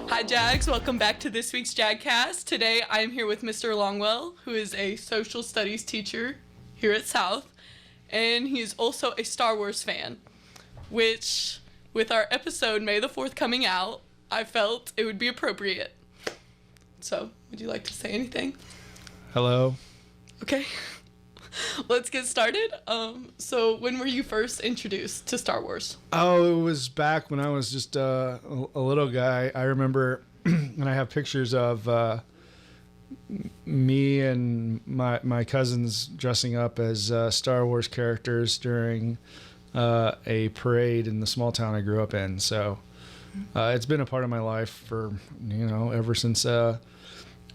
Hi Jags, welcome back to this week's JAGcast. Today I am here with Mr. Longwell, who is a social studies teacher here at South, and he is also a Star Wars fan, which, with our episode May the 4th coming out, I felt it would be appropriate. So, would you like to say anything? Hello. Okay, let's get started. So when were you first introduced to Star Wars? Oh, it was back when I was just a little guy. I remember, and I have pictures of me and my cousins dressing up as Star Wars characters during a parade in the small town I grew up in. So it's been a part of my life for, ever since I've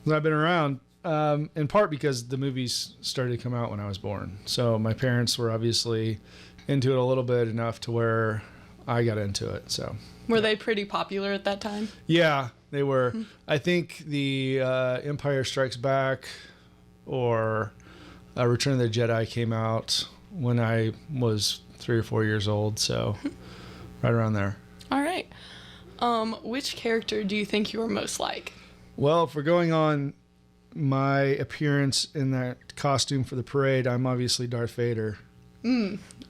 been around. In part because the movies started to come out when I was born. So my parents were obviously into it a little bit, enough to where I got into it. So were they pretty popular at that time? Yeah, they were. Mm-hmm. I think the Empire Strikes Back or Return of the Jedi came out when I was 3 or 4 years old. So right around there. All right. Which character do you think you were most like? Well, if we're going on my appearance in that costume for the parade, I'm obviously Darth Vader.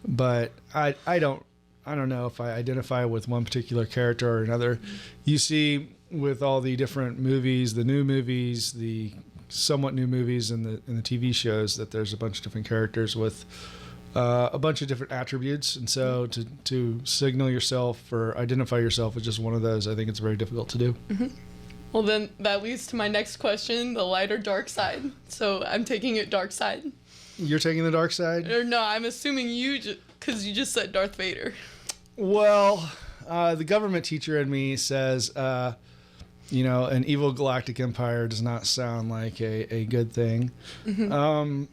But I don't know if I identify with one particular character or another. You see with all the different movies, the new movies, the somewhat new movies, and the TV shows, that there's a bunch of different characters with a bunch of different attributes, and so to signal yourself or identify yourself as just one of those, I think it's very difficult to do. Mm-hmm. Well, then that leads to my next question, the light or dark side. So I'm taking it dark side. You're taking the dark side? Or no, I'm assuming you, because you just said Darth Vader. Well, the government teacher in me says, an evil galactic empire does not sound like a good thing. Mm-hmm.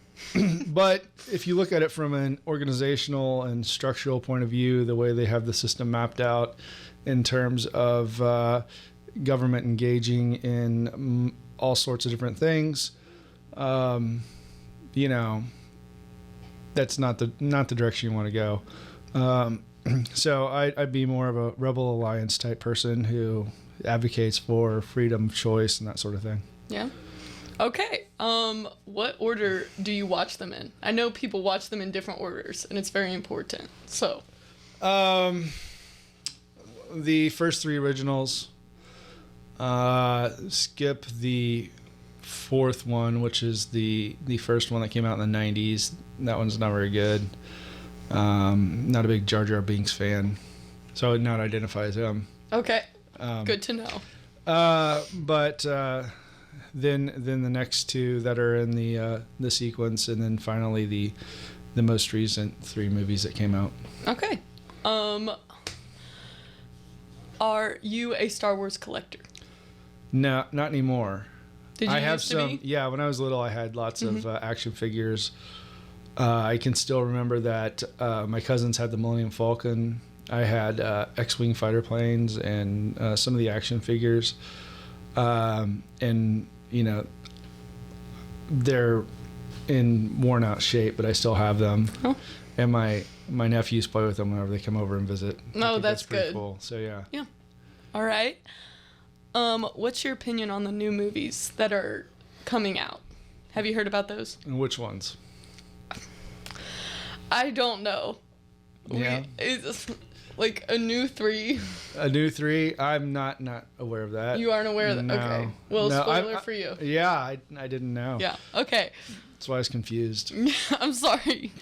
But if you look at it from an organizational and structural point of view, the way they have the system mapped out in terms of government engaging in all sorts of different things, that's not the direction you want to go. So I'd be more of a Rebel Alliance type person who advocates for freedom of choice and that sort of thing. Yeah. Okay. What order do you watch them in? I know people watch them in different orders, and it's very important. So, the first 3 originals. Skip the 4th one, which is the first one that came out in the 90s. That one's not very good. Not a big Jar Jar Binks fan, so I would not identify as him. Okay, good to know. But then the next 2 that are in the sequence, and then finally the most recent 3 movies that came out. Okay. Are you a Star Wars collector? No, not anymore. Did you I have used to some. be? Yeah, when I was little, I had lots of action figures. I can still remember that my cousins had the Millennium Falcon. I had X-wing fighter planes and some of the action figures, and they're in worn out shape, but I still have them. Oh. And my nephews play with them whenever they come over and visit. Oh, that's pretty good. Cool. So yeah. Yeah. All right. What's your opinion on the new movies that are coming out? Have you heard about those? And which ones? I don't know. Yeah. It's like a new 3. A new 3? I'm not aware of that. You aren't aware of that? No. Okay. Well, no, spoiler for you. Yeah, I didn't know. Yeah. Okay. That's why I was confused. I'm sorry.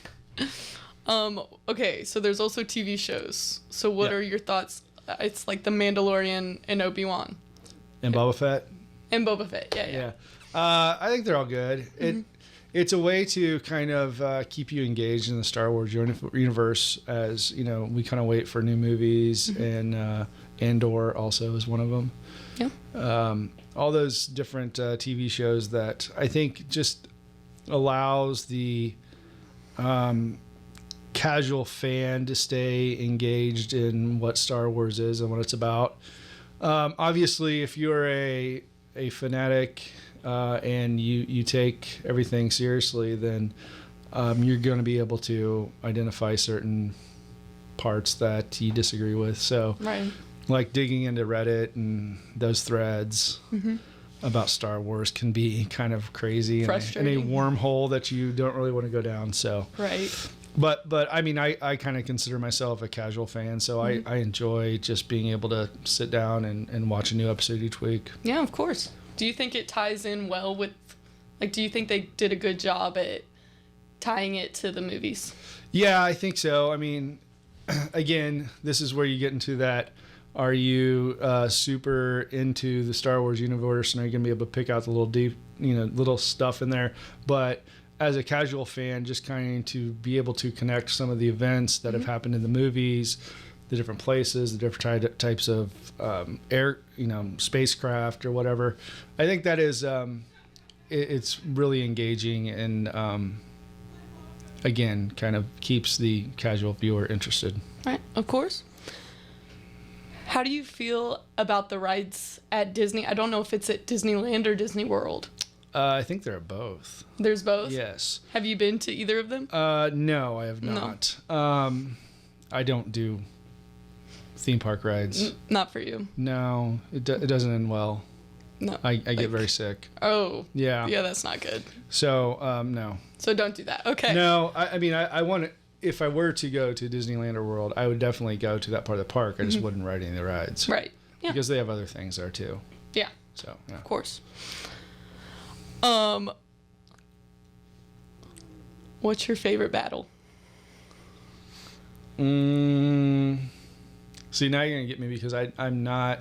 Okay, so there's also TV shows. So what are your thoughts? It's like The Mandalorian and Obi-Wan. And Boba Fett? And Boba Fett, yeah. I think they're all good. Mm-hmm. It's a way to kind of keep you engaged in the Star Wars universe as, we kind of wait for new movies, and Andor also is one of them. Yeah. All those different TV shows that I think just allows the casual fan to stay engaged in what Star Wars is and what it's about. Obviously, if you're a fanatic and you take everything seriously, then you're going to be able to identify certain parts that you disagree with. So right. like digging into Reddit and those threads about Star Wars can be kind of crazy and a wormhole that you don't really want to go down. So right. But I mean, I kind of consider myself a casual fan, so I enjoy just being able to sit down and watch a new episode each week. Yeah, of course. Do you think it ties in well with, like, do you think they did a good job at tying it to the movies? Yeah, I think so. I mean, again, this is where you get into that. Are you super into the Star Wars universe, and are you going to be able to pick out the little deep, little stuff in there? But as a casual fan, just kind of to be able to connect some of the events that have happened in the movies, the different places, the different types of air, spacecraft or whatever. I think that is, it's really engaging and, again, kind of keeps the casual viewer interested. Right, of course. How do you feel about the rides at Disney? I don't know if it's at Disneyland or Disney World. I think there are both. There's both? Yes. Have you been to either of them? No, I have not. No. I don't do theme park rides. Not for you. No, it doesn't end well. No. I get very sick. Oh. Yeah. Yeah, that's not good. So, no. So don't do that. Okay. No, I mean, I want to, if I were to go to Disneyland or World, I would definitely go to that part of the park. I just wouldn't ride any of the rides. Right. Yeah. Because they have other things there too. Yeah. So, yeah. Of course. What's your favorite battle? See, now you're going to get me because I'm not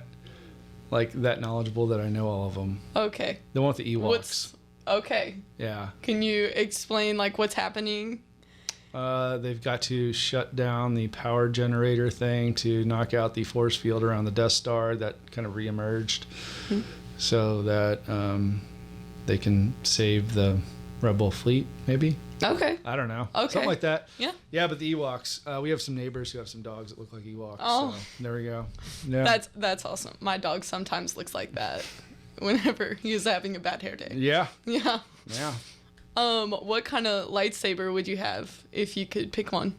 like that knowledgeable that I know all of them. Okay. The one with the Ewoks. Okay. Yeah. Can you explain like what's happening? They've got to shut down the power generator thing to knock out the force field around the Death Star that kind of reemerged so that they can save the Rebel fleet, maybe? Okay. I don't know. Okay. Something like that. Yeah. Yeah, but the Ewoks, we have some neighbors who have some dogs that look like Ewoks. Oh. So there we go. Yeah. That's awesome. My dog sometimes looks like that whenever he is having a bad hair day. Yeah. Yeah. Yeah. What kind of lightsaber would you have if you could pick one?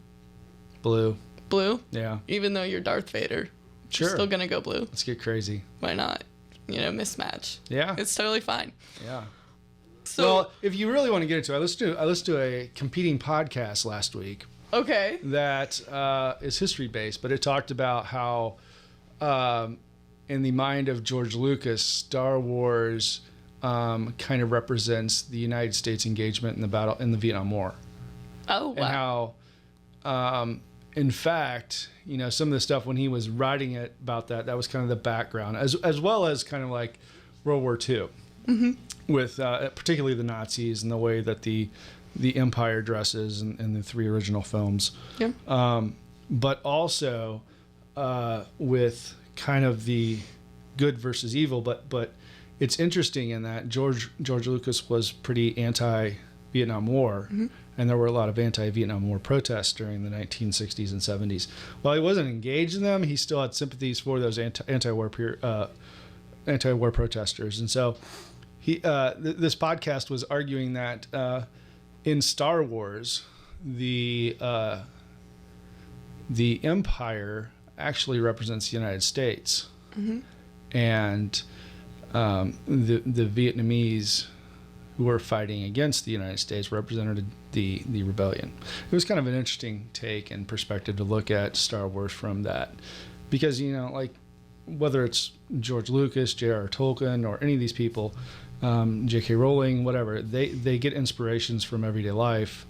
Blue. Blue? Yeah. Even though you're Darth Vader. Sure. You're still gonna go blue. Let's get crazy. Why not? Mismatch. Yeah. It's totally fine. Yeah. So, well, if you really want to get into it, I listened to a competing podcast last week. Okay. That is history based, but it talked about how, in the mind of George Lucas, Star Wars kind of represents the United States engagement in the Vietnam War. Oh, wow. And how, in fact, some of the stuff when he was writing it about that was kind of the background, as well as kind of like World War II. Mm-hmm. With particularly the Nazis and the way that the Empire dresses in the three original films. Yeah. But also with kind of the good versus evil. But it's interesting in that George Lucas was pretty anti-Vietnam War, and there were a lot of anti-Vietnam War protests during the 1960s and 70s. While he wasn't engaged in them, he still had sympathies for those anti-war protesters, and so. This podcast was arguing that in Star Wars, the Empire actually represents the United States, and the Vietnamese who were fighting against the United States represented the rebellion. It was kind of an interesting take and perspective to look at Star Wars from that, because like whether it's George Lucas, J.R.R. Tolkien, or any of these people. J.K. Rowling, whatever, they get inspirations from everyday life,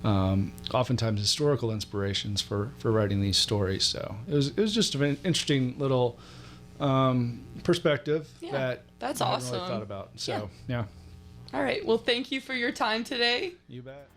oftentimes historical inspirations for writing these stories. So it was just an interesting little perspective that's I awesome. hadn't really thought about. So yeah. All right. Well, thank you for your time today. You bet.